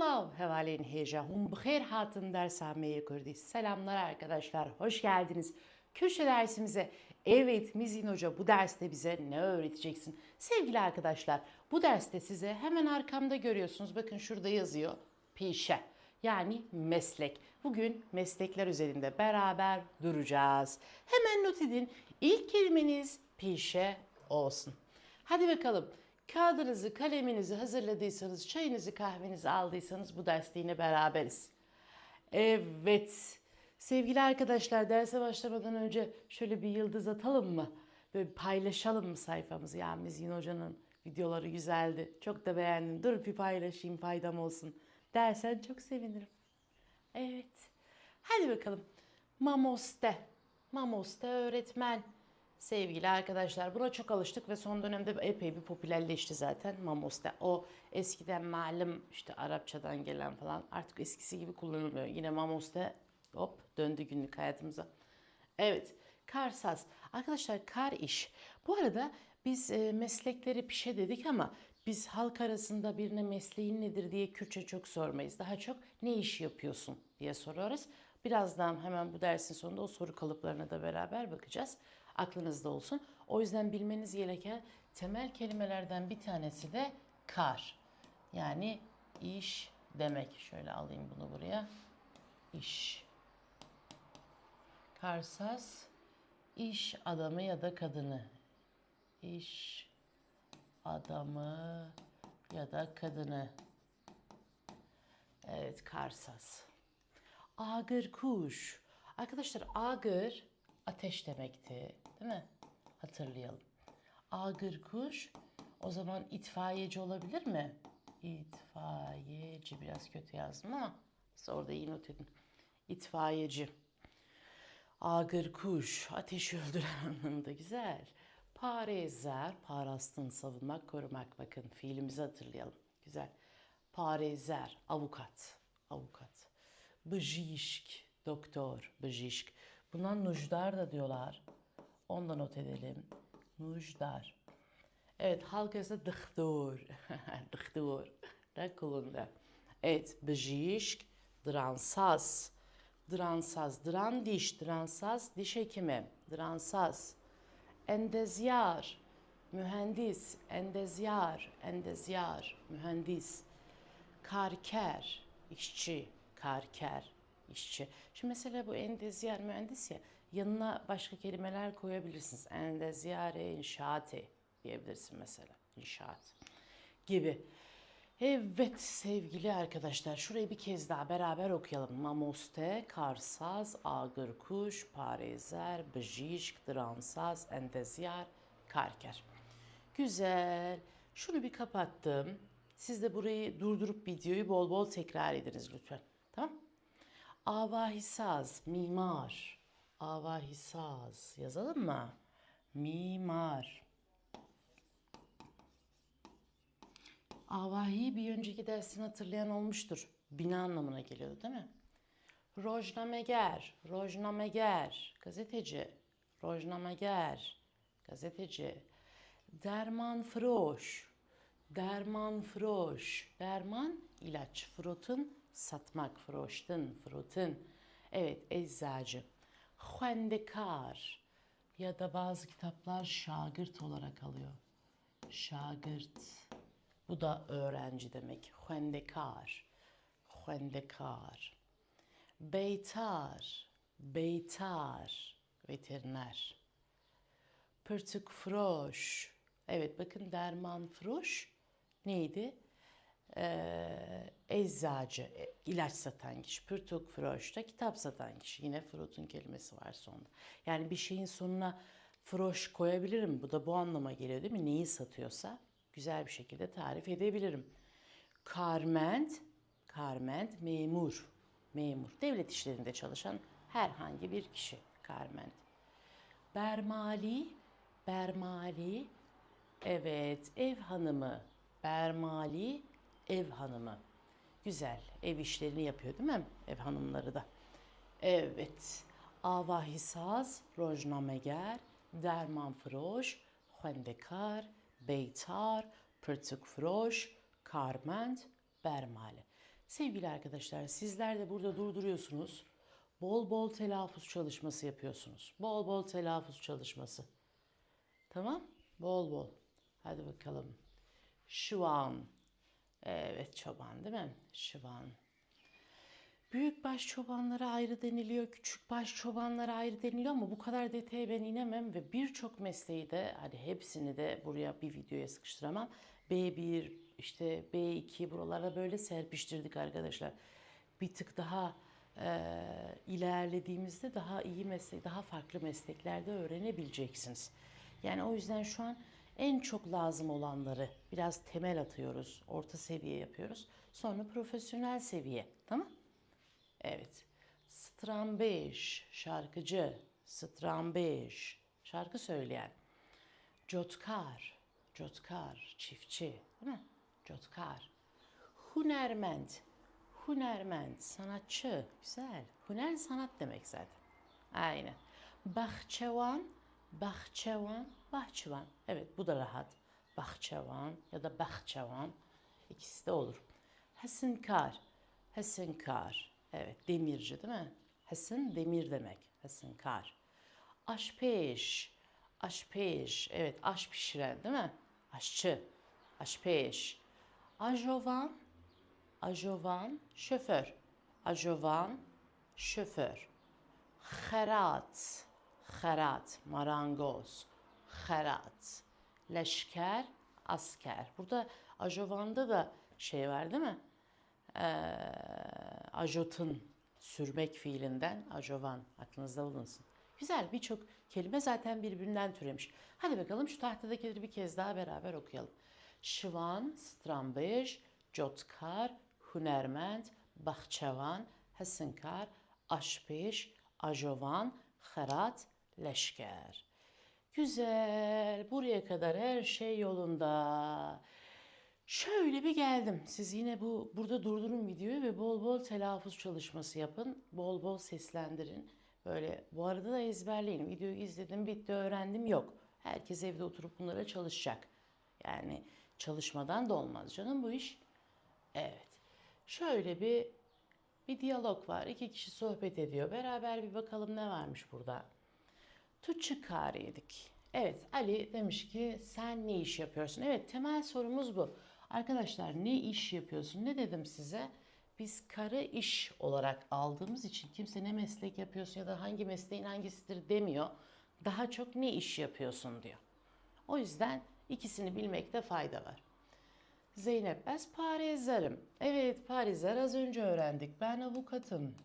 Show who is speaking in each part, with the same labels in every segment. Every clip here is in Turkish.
Speaker 1: Allah hevalin heja hum bخير hatın dershaneye kurdi. Selamlar arkadaşlar, hoş geldiniz. Köşe dersimize. Evet, Mizin Hoca bu derste bize ne öğreteceksin? Sevgili arkadaşlar, bu derste size hemen arkamda görüyorsunuz. Bakın şurada yazıyor. Pişe. Yani meslek. Bugün meslekler üzerinde beraber duracağız. Hemen not edin. İlk kelimeniz pişe olsun. Hadi bakalım. Kağıdınızı, kaleminizi hazırladıysanız, çayınızı, kahvenizi aldıysanız bu derste yine beraberiz. Evet. Sevgili arkadaşlar, derse başlamadan önce şöyle bir yıldız atalım mı? Böyle paylaşalım mı sayfamızı? Ya Mizgin Hoca'nın videoları güzeldi. Çok da beğendim. Dur bir paylaşayım, faydam olsun dersen çok sevinirim. Evet. Hadi bakalım. Mamoste. Mamoste öğretmen. Sevgili arkadaşlar, buna çok alıştık ve son dönemde epey bir popülerleşti zaten Mamoste. O eskiden malum işte Arapçadan gelen falan artık eskisi gibi kullanılmıyor. Yine Mamoste hop döndü günlük hayatımıza. Evet, karsaz. Arkadaşlar kar iş. Bu arada biz meslekleri pişe dedik ama biz halk arasında birine mesleğin nedir diye Kürtçe çok sormayız. Daha çok ne iş yapıyorsun diye soruyoruz. Birazdan hemen bu dersin sonunda o soru kalıplarına da beraber bakacağız. Aklınızda olsun. O yüzden bilmeniz gereken temel kelimelerden bir tanesi de kar. Yani iş demek. Şöyle alayım bunu buraya. İş. Karsaz, iş adamı ya da kadını. İş adamı ya da kadını. Evet, karsaz. Ağır kuş. Arkadaşlar ağır ateş demekti, değil mi? Hatırlayalım. Ağır kuş o zaman itfaiyeci olabilir mi? İtfaiyeci biraz kötü yazdım ama orada iyi not edin. İtfaiyeci. Ağır kuş, ateşi öldüren anlamında güzel. Parezer, parastın savunmak, korumak. Bakın fiilimizi hatırlayalım. Güzel. Parezer, avukat. Avukat. Bıjişk, doktor, bıjişk. Buna nujdar da diyorlar. Onu da not edelim. Nujdar. Evet, halk arasında dıhtur. Dıhtur. Da kulunda. Evet, bıjişk, dransaz. Dransaz, dran diş, dransaz, diş hekimi, dransaz. Endezyar, mühendis, endezyar, endezyar, mühendis. Karker, işçi, karker, işçi. Şimdi mesela bu endezyar mühendis ya, yanına başka kelimeler koyabilirsiniz. Endezyare inşaati diyebilirsin mesela, inşaat gibi. Evet sevgili arkadaşlar, şurayı bir kez daha beraber okuyalım. Mamoste, karsaz, ağır kuş, parezer, bıjişk, dransaz, endezyar, karker. Güzel. Şunu bir kapattım. Siz de burayı durdurup videoyu bol bol tekrar ediniz lütfen. Tamam? Avahisaz, mimar. Avahisaz yazalım mı? Mimar. Avahi bir önceki dersini hatırlayan olmuştur. Bina anlamına geliyordu değil mi? Rojnameger, rojnameger, gazeteci. Rojnameger, gazeteci. Derman froş, derman froş. Derman, ilaç. Frotun, satmak. Froştun, frotun. Evet, eczacı. Xendekar ya da bazı kitaplar şagırt olarak alıyor. Şagırt. Bu da öğrenci demek. Xendekar. Xendekar. Beytar. Beytar. Veteriner. Pırtık froş. Evet bakın derman froş neydi? Eczacı, ilaç satan kişi. Pırtık froş da kitap satan kişi. Yine frotun kelimesi var sonunda. Yani bir şeyin sonuna froş koyabilirim. Bu da bu anlama geliyor değil mi? Neyi satıyorsa güzel bir şekilde tarif edebilirim. Karment, karment memur. Memur. Devlet işlerinde çalışan herhangi bir kişi. Karment. Bermali, bermali. Evet, ev hanımı. Bermali, ev hanımı. Güzel, ev işlerini yapıyor değil mi? Ev hanımları da. Evet. Avahisaz, rojnameger, dermanfroş, xendekar, beytar, pırtıkfroş, karment, bermali. Sevgili arkadaşlar, sizler de burada durduruyorsunuz. Bol bol telaffuz çalışması yapıyorsunuz. Bol bol telaffuz çalışması. Tamam? Bol bol. Hadi bakalım. Şıvan. Evet, çoban değil mi? Şıvan. Büyükbaş çobanlara ayrı deniliyor, küçükbaş çobanlara ayrı deniliyor ama bu kadar detaya ben inemem ve birçok mesleği de, hadi hepsini de buraya bir videoya sıkıştıramam. B1, işte B2 buralara böyle serpiştirdik arkadaşlar. Bir tık daha ilerlediğimizde daha iyi meslek, daha farklı mesleklerde öğrenebileceksiniz. Yani o yüzden şu an en çok lazım olanları biraz temel atıyoruz, orta seviye yapıyoruz. Sonra profesyonel seviye, tamam? Evet. Strambeş, şarkıcı. Strambeş, şarkı söyleyen. Cotkar, cotkar, çiftçi, değil mi? Cotkar. Hunermend, hunermend, sanatçı. Güzel. Huner sanat demek zaten. Aynen. Bahçevan, bahçevan, bahçıvan. Evet, bu da rahat. Bahçevan ya da bahçevan. İkisi de olur. Hasınkar, hasınkar. Evet, demirci değil mi? Hasın demir demek. Hasınkar. Aşpeş, aşpeş. Evet, aş pişiren değil mi? Aşçı, aşpeş. Ajovan, ajovan, şoför. Ajovan, şoför. Xerat, xerat, marangoz, xerat. Leşker, asker. Burada ajovanda da şey var değil mi? Ajotun, sürmek fiilinden ajovan. Aklınızda bulunsun. Güzel, birçok kelime zaten birbirinden türemiş. Hadi bakalım şu tahtadakileri bir kez daha beraber okuyalım. Şıvan, strambej, cotkar, hunermend, bahçevan, hasınkar, aşpeş, ajovan, xerat, leşker. Güzel. Buraya kadar her şey yolunda. Şöyle bir geldim. Siz yine burada durdurun videoyu ve bol bol telaffuz çalışması yapın. Bol bol seslendirin. Böyle bu arada da ezberleyin. Videoyu izledim, bitti, öğrendim yok. Herkes evde oturup bunlara çalışacak. Yani çalışmadan da olmaz canım bu iş. Evet. Şöyle bir diyalog var. İki kişi sohbet ediyor. Beraber bir bakalım ne varmış burada. Tu çıkarıydık. Evet, Ali demiş ki sen ne iş yapıyorsun? Evet, temel sorumuz bu. Arkadaşlar ne iş yapıyorsun? Ne dedim size? Biz karı iş olarak aldığımız için kimse ne meslek yapıyorsun ya da hangi mesleğin hangisidir demiyor. Daha çok ne iş yapıyorsun diyor. O yüzden ikisini bilmekte fayda var. Zeynep, ez parizlerim. Evet, parizler az önce öğrendik. Ben avukatım.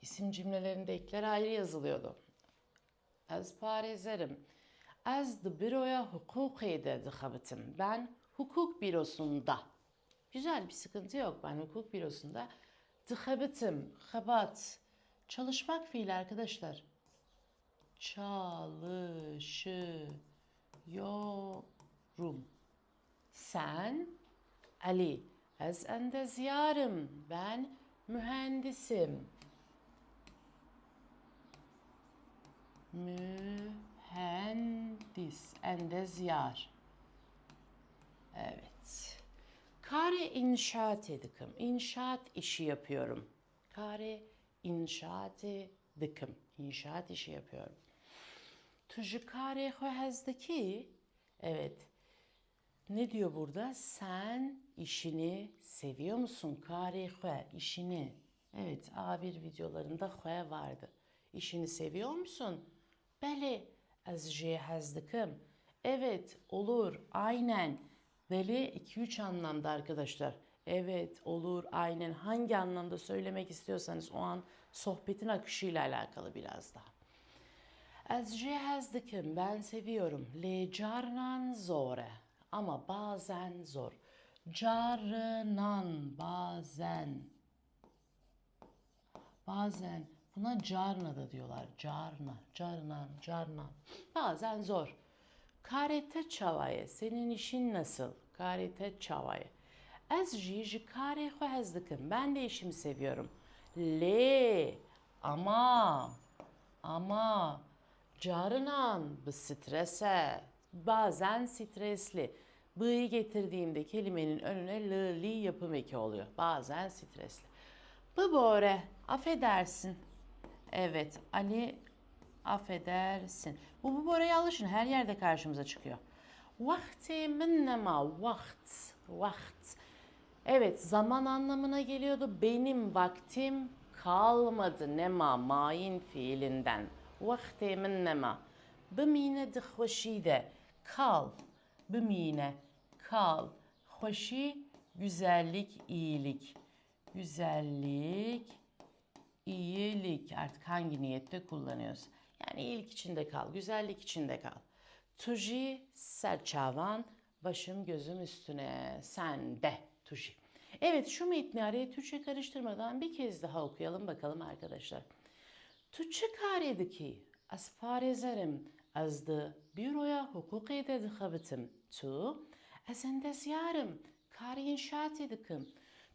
Speaker 1: İsim cümlelerinde ekler ayrı yazılıyordu. Ez parizlerim. Ez de büroya hukuki de dıkhabitim. Ben hukuk bürosunda. Güzel, bir sıkıntı yok. Ben hukuk bürosunda dıkhabitim. Habat. Çalışmak fiili arkadaşlar. Çalışıyorum. Sen Ali. Ez ende ziyarım. Ben mühendisim. Mühendis. Endezyar. Evet. Kare inşaat edikim. İnşaat işi yapıyorum. Kare inşaat edikim. İnşaat işi yapıyorum. Tuji kare hohezdeki. Evet. Ne diyor burada? Sen işini seviyor musun? Kare hoe, işini. Evet, A1 videolarında hoe vardı. İşini seviyor musun? Beli, ez cihazlıkım. Evet, olur, aynen. Beli 2-3 anlamda arkadaşlar. Evet, olur, aynen. Hangi anlamda söylemek istiyorsanız o an sohbetin akışıyla alakalı biraz daha. Ez cihazlıkım, ben seviyorum. Le carnan zore. Ama bazen zor. Carnan, bazen. Bazen buna carna da diyorlar. Carna, carnan, carnan. Bazen zor. Karete çavaye. Senin işin nasıl? Karete çavaye. Ez ji kare xwezdikim. Ben de işimi seviyorum. Le ama carınan bu strese. Bazen stresli. B'yi getirdiğimde kelimenin önüne l, li yapım eki oluyor. Bazen stresli. Bore, affedersin. Evet, Ali affedersin. Bu Bora'ya alışın. Her yerde karşımıza çıkıyor. Vakti minnema, vakt. Evet, zaman anlamına geliyordu. Benim vaktim kalmadı. Nema, main fiilinden. Vakti minnema. Bimine dihveşide. Kal. Bimine. Kal. Hoşi, güzellik, iyilik. Güzellik, iyilik. Artık hangi niyette kullanıyoruz? Yani iyilik içinde kal, güzellik içinde kal. Tuji, serçavan, başım gözüm üstüne, sen de tuji. Evet, şu metni araya Türkçe karıştırmadan bir kez daha okuyalım bakalım arkadaşlar. Tu çi karê dikî? Ez parêzerim. Ez di büroya hukukê de dixebitim. Tu? Ez endezyarim. Karê înşaatê dikim.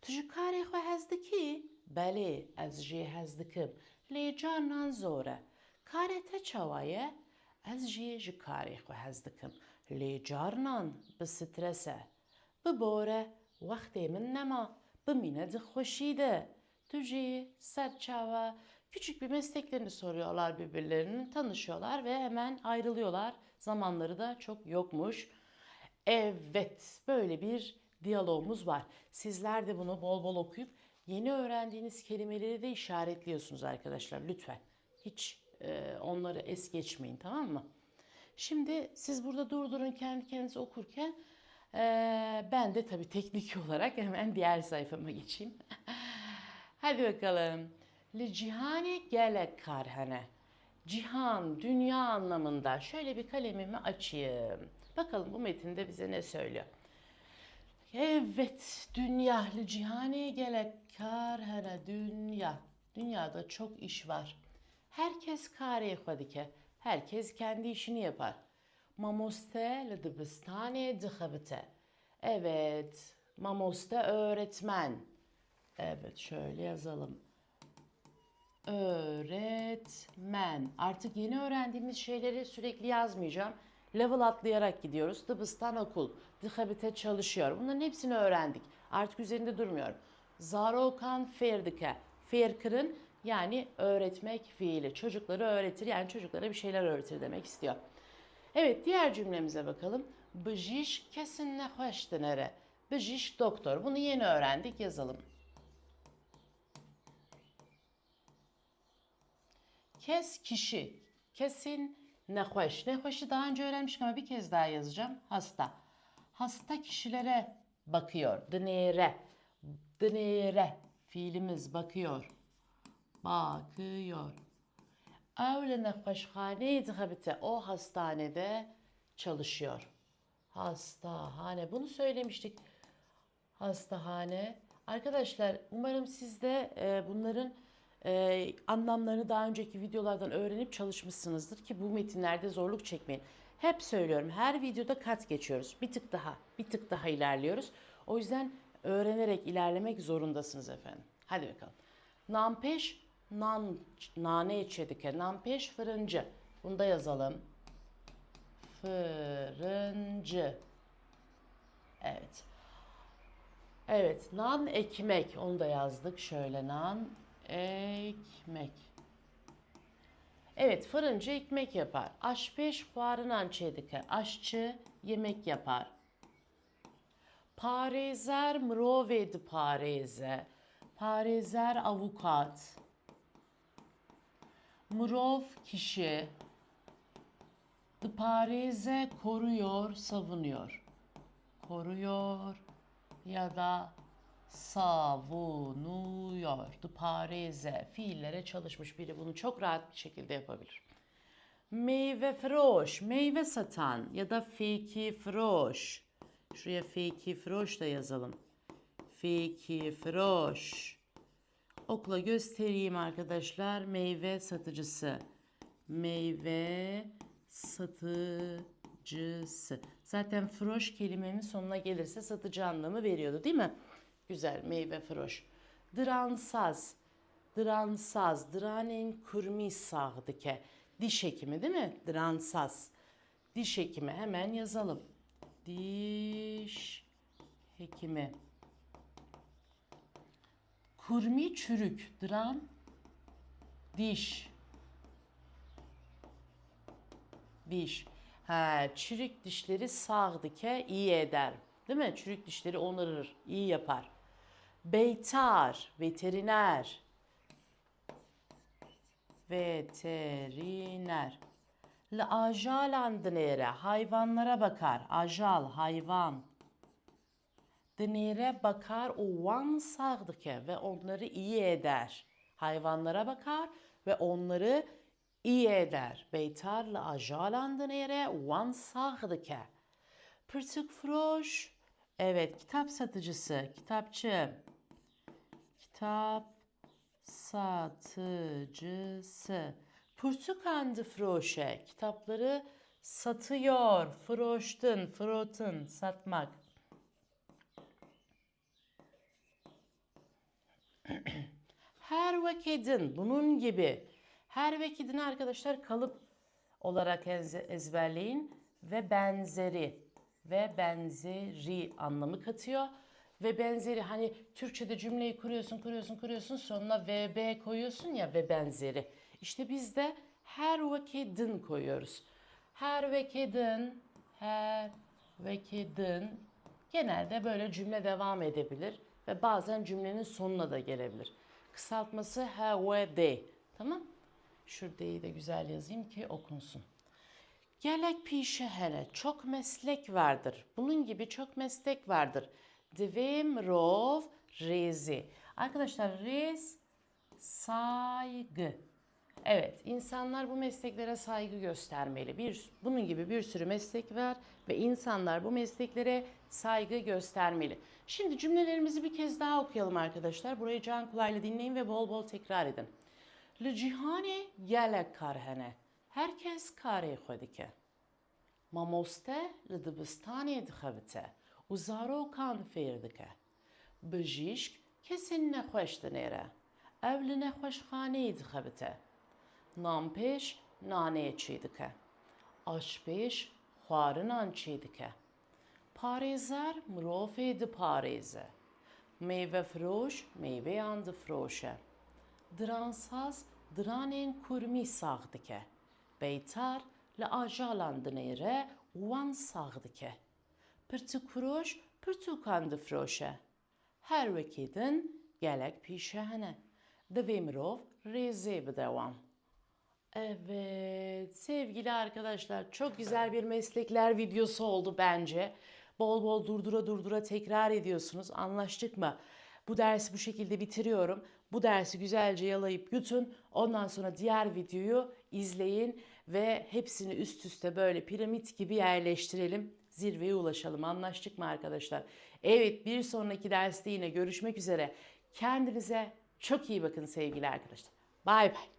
Speaker 1: Tu ji karê xwe hez dikî? Belê, ez jê hez dikim. Lê carnan zor e. Karê te çawa ye? Ez jê ji karê xwe hez dikim. Lê carnan bi stres e. Bibore, wextê min nema. Bimîne dixweşî de. Tu jê serçava. Küçük bir mesleklerini soruyorlar birbirlerinin, tanışıyorlar ve hemen ayrılıyorlar. Zamanları da çok yokmuş. Evet, böyle bir diyalogumuz var. Sizler de bunu bol bol okuyup yeni öğrendiğiniz kelimeleri de işaretliyorsunuz arkadaşlar lütfen. Hiç onları es geçmeyin, tamam mı? Şimdi siz burada durdurun kendi kendinize okurken ben de tabii teknik olarak hemen diğer sayfama geçeyim. Hadi bakalım. Li cihane gelek karhane. Cihan, dünya anlamında. Şöyle bir kalemimi açayım. Bakalım bu metinde bize ne söylüyor. Evet, dünya. Li cihane gelek karhane. Dünya. Dünyada çok iş var. Herkes kare xwedike. Herkes kendi işini yapar. Mamoste li dibistane dixebite. Evet, mamoste öğretmen. Evet, şöyle yazalım. Öğretmen. Artık yeni öğrendiğimiz şeyleri sürekli yazmayacağım. Level atlayarak gidiyoruz. Dıbıstan okul. Dıhabite çalışıyor. Bunların hepsini öğrendik. Artık üzerinde durmuyorum. Zarokan ferdike. Ferkırın yani öğretmek fiili. Çocukları öğretir yani çocuklara bir şeyler öğretir demek istiyor. Evet, diğer cümlemize bakalım. Bıjiş kesinle hoştenere. Bıjiş doktor. Bunu yeni öğrendik, yazalım. Kes kişi. Kesin nehoş. Nehoş'u daha önce öğrenmiştim ama bir kez daha yazacağım. Hasta. Hasta kişilere bakıyor. Dınere. Dınere. Fiilimiz bakıyor. Bakıyor. Öyle nehoşhaneydi habite. O hastanede çalışıyor. Hastahane. Bunu söylemiştik. Hastahane. Arkadaşlar umarım siz de bunların anlamlarını daha önceki videolardan öğrenip çalışmışsınızdır ki bu metinlerde zorluk çekmeyin. Hep söylüyorum, her videoda kat geçiyoruz. Bir tık daha ilerliyoruz. O yüzden öğrenerek ilerlemek zorundasınız efendim. Hadi bakalım. Nampeş, nane içedike. Nampeş fırıncı. Bunu da yazalım. Fırıncı. Evet. Evet, nan ekmek. Onu da yazdık. Şöyle nan ekmek. Evet, fırıncı ekmek yapar. Aşpeş fuarınan çedike. Aşçı yemek yapar. Parezer mroved pareze. Parezer avukat. Mrov kişi. Pareze koruyor, savunuyor. Koruyor ya da savunuyor. Pareze fiillere çalışmış biri bunu çok rahat bir şekilde yapabilir. Meyve froş, meyve satan ya da feki froş. Şuraya feki froş da yazalım. Feki froş. Okla göstereyim arkadaşlar. Meyve satıcısı. Meyve satıcısı. Zaten froş kelimemin sonuna gelirse satıcı anlamı veriyordu değil mi? Güzel, meyve froş. Dransaz. Dransaz. Dranen kurmi sağdıke. Diş hekimi değil mi? Dransaz. Diş hekimi hemen yazalım. Diş hekimi. Kurmi çürük duran diş. Diş. Ha, çürük dişleri sağdike iyi eder. Değil mi? Çürük dişleri onarır, iyi yapar. Beytar, veteriner. Veteriner. Le ajalan dınere, hayvanlara bakar. Ajal, hayvan. Dınere bakar, o van sağdike ve onları iyi eder. Hayvanlara bakar ve onları iyi eder. Beytar le ajalan dınere, van sağdike. Pırtık froş. Evet, kitap satıcısı, kitapçı. Kitap satıcısı. Purtukandı froşe. Kitapları satıyor. Froştun, frotun, satmak. Her vakidin, bunun gibi. Her vakidin arkadaşlar kalıp olarak ezberleyin. Ve benzeri. Ve benzeri anlamı katıyor. Ve benzeri hani Türkçe'de cümleyi kuruyorsun sonuna VB koyuyorsun ya ve benzeri. İşte biz de her vakidin koyuyoruz. Her vakidin genelde böyle cümle devam edebilir ve bazen cümlenin sonuna da gelebilir. Kısaltması he ve de. Tamam? Şuradayı da güzel yazayım ki okunsun. Gelek pişe hele çok meslek vardır. Bunun gibi çok meslek vardır. Devim rov rezi. Arkadaşlar rez saygı. Evet, insanlar bu mesleklere saygı göstermeli. Bunun gibi bir sürü meslek var ve insanlar bu mesleklere saygı göstermeli. Şimdi cümlelerimizi bir kez daha okuyalım arkadaşlar. Burayı can kulağıyla dinleyin ve bol bol tekrar edin. Li cihane gelek karhene. Herkes karê xwe dike. Mamoste li dibistanê dixebite û zarokan fêr dike. Bijîşk kesên nexweş dinêre. Ew li nexweşxaneyê dixebite. Nanpêş nanê çê dike. Aşpêş xwarinan çê dike. Parêzer mirovê diparêze. Meyvefiroş meyveyan difroşe. Diransaz diranên kurmî sağ dike. Beytar li ajalan dinêre wan sağ dike. Pirtûkfiroş pirtûkan difroşe. Her wekî din gelek pîşe hene. Divê mirov rêzê bide wan. Evet sevgili arkadaşlar çok güzel bir meslekler videosu oldu bence. Bol bol durdura durdura tekrar ediyorsunuz. Anlaştık mı? Bu dersi bu şekilde bitiriyorum. Bu dersi güzelce yalayıp yutun. Ondan sonra diğer videoyu izleyin ve hepsini üst üste böyle piramit gibi yerleştirelim. Zirveye ulaşalım. Anlaştık mı arkadaşlar? Evet bir sonraki derste yine görüşmek üzere. Kendinize çok iyi bakın sevgili arkadaşlar. Bay bay.